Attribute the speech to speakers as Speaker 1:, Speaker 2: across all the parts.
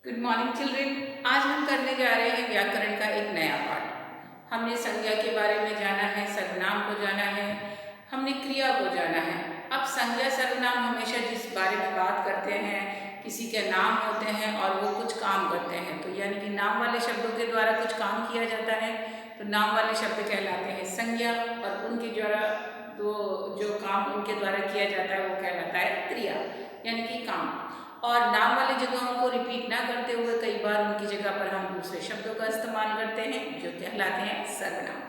Speaker 1: Good morning children. आज हम करने जा रहे हैं व्याकरण का एक नया पाठ। हमने संज्ञा के बारे में जाना है, सर्वनाम को जाना है, हमने क्रिया को जाना है। अब संज्ञा सर्वनाम हमेशा जिस बारे में बात करते हैं, किसी के नाम होते हैं और वो कुछ काम करते हैं, तो यानी कि नाम वाले शब्दों के द्वारा कुछ काम किया जाता है तो नाम वाले शब्द कहलाते हैं संज्ञा, और उनके द्वारा जो काम उनके द्वारा किया जाता है वो कहलाता है क्रिया यानी कि काम। और नाम वाली जगहों को रिपीट ना करते हुए कई बार उनकी जगह पर हम दूसरे शब्दों का इस्तेमाल करते हैं जो कहलाते हैं सर्वनाम।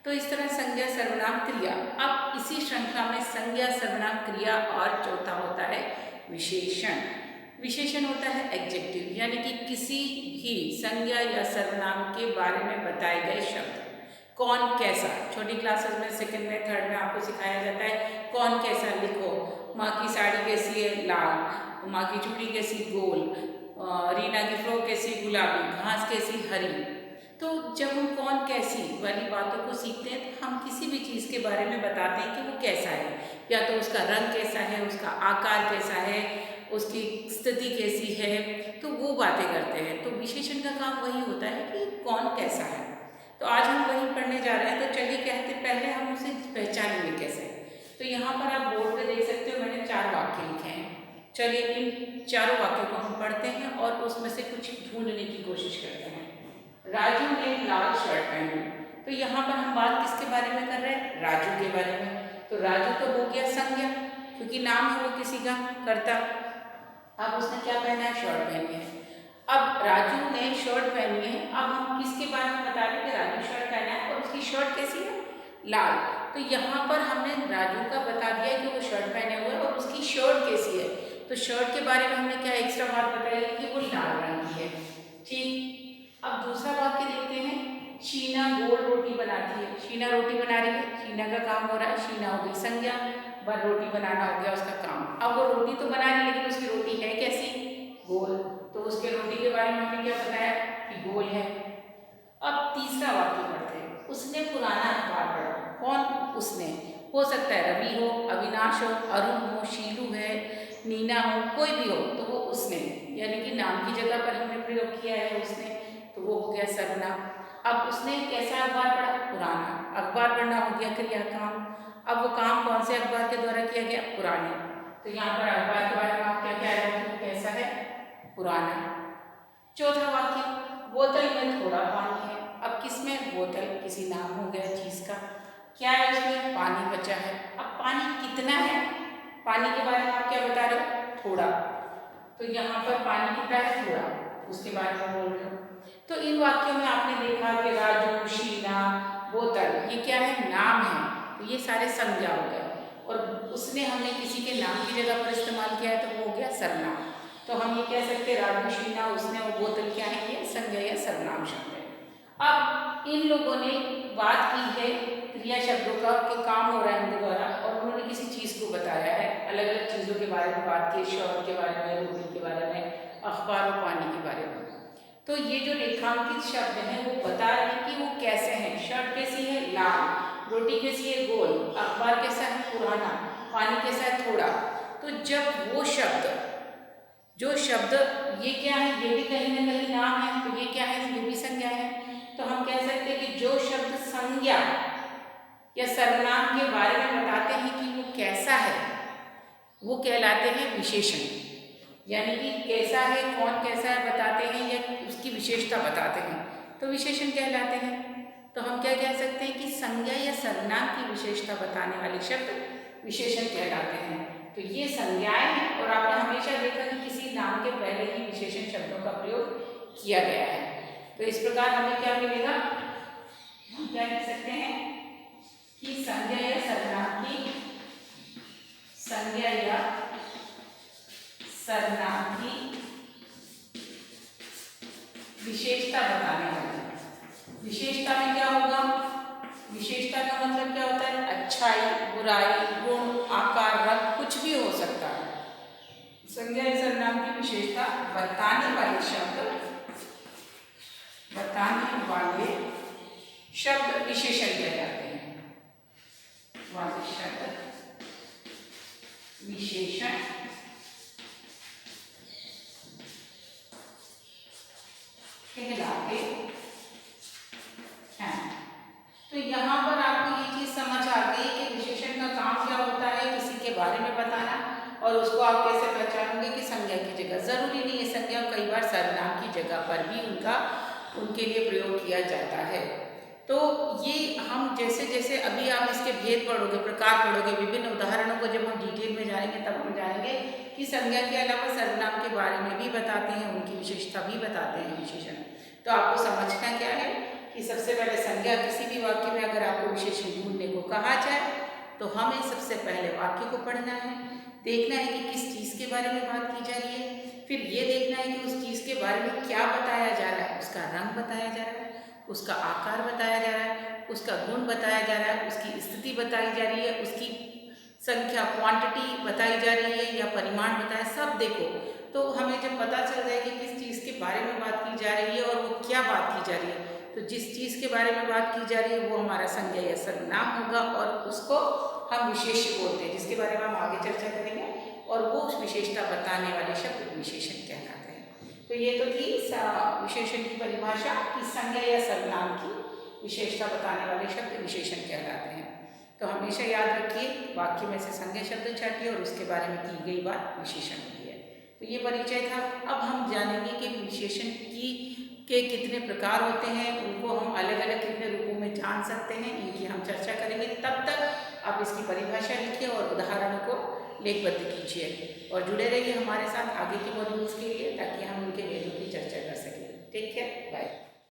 Speaker 1: तो इस तरह संज्ञा सर्वनाम क्रिया। अब इसी श्रृंखला में संज्ञा सर्वनाम क्रिया और चौथा होता है विशेषण। विशेषण होता है एडजेक्टिव, यानी कि किसी भी संज्ञा या सर्वनाम के बारे में बताए गए शब्द। कौन कैसा, छोटी क्लासेस में सेकंड में थर्ड में आपको सिखाया जाता है कौन कैसा लिखो। माँ की साड़ी कैसी है, लाल। माँ की चूड़ी कैसी, गोल। रीना की फ्रॉक कैसी, गुलाबी। घास कैसी, हरी। तो जब हम कौन कैसी वाली बातों को सीखते हैं तो हम किसी भी चीज़ के बारे में बताते हैं कि वो कैसा है, या तो उसका रंग कैसा है, उसका आकार कैसा है, उसकी स्थिति कैसी है, तो वो बातें करते हैं। तो विशेषण का काम वही होता है कि कौन कैसा है। तो आज हम वही पढ़ने जा रहे हैं। तो चलिए कहते पहले हम उसे पहचानेंगे कैसे। तो यहाँ पर आप बोर्ड पे देख सकते हो, मैंने 4 वाक्य लिखे हैं। चलिए इन चारों वाक्यों को हम पढ़ते हैं और उसमें से कुछ ढूंढने की कोशिश करते हैं। राजू ने लाल शर्ट पहनी। तो यहाँ पर हम बात किसके बारे में कर रहे हैं, राजू के बारे में। तो राजू तो हो गया संज्ञा, क्योंकि नाम है वो किसी का, कर्ता। अब उसने क्या पहना है, शर्ट पहनी है। अब राजू ने शर्ट पहनी है, अब हम किसके बारे में बता रहे हैं कि राजू शर्ट पहना है और उसकी शर्ट कैसी है, लाल। तो यहाँ पर हमने राजू का बता दिया कि वो शर्ट पहने हुए है और उसकी शर्ट कैसी है। तो शर्ट के बारे में हमने क्या एक्स्ट्रा बात बताई है कि वो लाल रंग की है। ठीक। अब दूसरा वाक्य देखते हैं। शीना गोल रोटी बनाती है। शीना रोटी बना रही है, शीना का काम हो रहा है। शीना हो गई संज्ञा, पर रोटी बनाना हो गया उसका काम। अब वो रोटी तो बना रही है लेकिन उसकी रोटी है कैसी, गोल। तो उसके रोटी के बारे में हमने क्या बताया कि गोल है। अब तीसरा वाक्य पढ़ते हैं। उसने पुराना अखबार पढ़ा। कौन उसने, हो सकता है रवि हो, अविनाश हो, अरुण हो, शीलू है, नीना हो, कोई भी हो, तो वो उसने यानी कि नाम की जगह पर हमने प्रयोग किया है उसने, तो वो हो गया सर्वनाम। अब उसने कैसा अखबार पढ़ा, पुराना। अखबार पढ़ना हो गया क्रिया काम। अब वो काम कौन से अखबार के द्वारा किया गया, पुराने। तो यहाँ पर अखबार के बारे में आप क्या कह रहे हो, कैसा है, पुराना। चौथा वाक्य, बोतल में थोड़ा पानी है। अब किसमें, बोतल किसी नाम हो गया चीज का, क्या है उसमें, पानी बचा है। अब पानी कितना है, पानी के बारे में आप क्या बता रहे हो, थोड़ा। तो यहाँ पर पानी कितना है, थोड़ा, उसके बारे में बोल रहे हो। तो इन वाक्यों में आपने देखा कि राजू, शीना, बोतल, ये क्या है, नाम है। तो ये सारे संज्ञा हो गए, और उसने हमने किसी के नाम की जगह पर इस्तेमाल किया है तो वो हो गया सर्वनाम। तो हम ये कह सकते हैं राजू, शीना, उसने और बोतल क्या है, ये संज्ञा या सर्वनाम शब्द है। अब इन लोगों ने बात की है क्रिया शब्दों का कि काम हो रहा है उनके द्वारा, और उन्होंने किसी चीज़ को बताया है, अलग अलग चीज़ों के बारे में बात की, शौर के बारे में, रोटी के बारे में, अखबार और पानी के बारे में। तो ये जो रेखांकित शब्द हैं वो बता रहे हैं कि वो कैसे हैं। शर्ट कैसी है, लाल। रोटी कैसी है, गोल। अखबार कैसा है, पुराना। पानी कैसा है, थोड़ा। तो जब वो शब्द, जो शब्द, ये क्या है, ये भी कहीं ना कहीं नाम है, तो ये क्या है, ये भी संज्ञा है। तो हम कह सकते हैं कि जो शब्द संज्ञा या सर्वनाम के बारे में बताते हैं कि वो कैसा है, वो कहलाते हैं विशेषण। यानी कि कैसा है, कौन कैसा है बताते हैं या उसकी विशेषता बताते हैं, तो विशेषण कहलाते हैं। तो हम क्या कह सकते हैं कि संज्ञा या सर्वनाम की विशेषता बताने वाले शब्द विशेषण कहलाते हैं। तो ये संज्ञाएं हैं, और आपने हमेशा देखा कि किसी नाम के पहले ही विशेषण शब्दों का प्रयोग किया गया है। तो इस प्रकार हमें क्या मिलेगा, हम क्या कह सकते हैं कि संज्ञा या सर्वनाम की, संज्ञा या सर्वनाम की विशेषता बताने वाली। विशेषता में क्या होगा, विशेषता का मतलब क्या होता है, अच्छाई, बुराई, गुण, आकार, रंग, कुछ भी हो सकता है। संज्ञा या सर्वनाम की विशेषता बताने वाले शब्द, बताने वाले शब्द विशेषण कहलाते हैं। वाले शब्द विशेषण कहलाते हैं। तो यहाँ पर आपको ये चीज समझ आ गई कि विशेषण का काम क्या होता है, किसी के बारे में बताना, और उसको आप कैसे पहचानोगे कि संज्ञा की जगह। जरूरी नहीं है, संज्ञा कई बार सर्वनाम की जगह पर भी उनके लिए प्रयोग किया जाता है। तो ये हम जैसे जैसे अभी आप इसके भेद पढ़ोगे, प्रकार पढ़ोगे, विभिन्न उदाहरणों को जब हम डिटेल में जानेंगे तब हम जानेंगे कि संज्ञा के अलावा सर्वनाम के बारे में भी बताते हैं, उनकी विशेषता भी बताते हैं विशेषण। तो आपको समझना क्या है कि सबसे पहले संज्ञा, किसी भी वाक्य में अगर आपको विशेषण ढूंढने को कहा जाए तो हमें सबसे पहले वाक्य को पढ़ना है, देखना है कि किस चीज़ के बारे में बात की जा रही है, फिर ये देखना है कि उस चीज़ के बारे में क्या बताया जा रहा है, उसका रंग बताया जा रहा है, उसका आकार बताया जा रहा है, उसका गुण बताया जा रहा है, उसकी स्थिति बताई जा रही है, उसकी संख्या क्वांटिटी बताई जा रही है या परिमाण बताया, सब देखो। तो हमें जब पता चल जाए कि किस चीज़ के बारे में बात की जा रही है और वो क्या बात की जा रही है, तो जिस चीज़ के बारे में बात की जा रही है वो हमारा संज्ञा या सर्वनाम होगा और उसको हम विशेष्य बोलते हैं, जिसके बारे में हम आगे चर्चा करेंगे, और वो उस विशेषता बताने वाले शब्द विशेषण कहलाते हैं। तो ये तो थी विशेषण की परिभाषा कि संज्ञा या सर्वनाम की विशेषता बताने वाले शब्द विशेषण कहलाते हैं। तो हमेशा याद रखिए, वाक्य में से संज्ञा शब्द छाटिए और उसके बारे में की गई बात विशेषण होती है। तो ये परिचय था। अब हम जानेंगे कि विशेषण के कितने प्रकार होते हैं, उनको हम अलग अलग कितने रूपों में जान सकते हैं, इनकी हम चर्चा करेंगे। तब तक आप इसकी परिभाषा लिखिए और उदाहरणों को लेखबद्ध कीजिए और जुड़े रहिए हमारे साथ आगे के मॉड्यूल्स के लिए, ताकि हम उनके भेदों की चर्चा कर सकें। Take care, bye.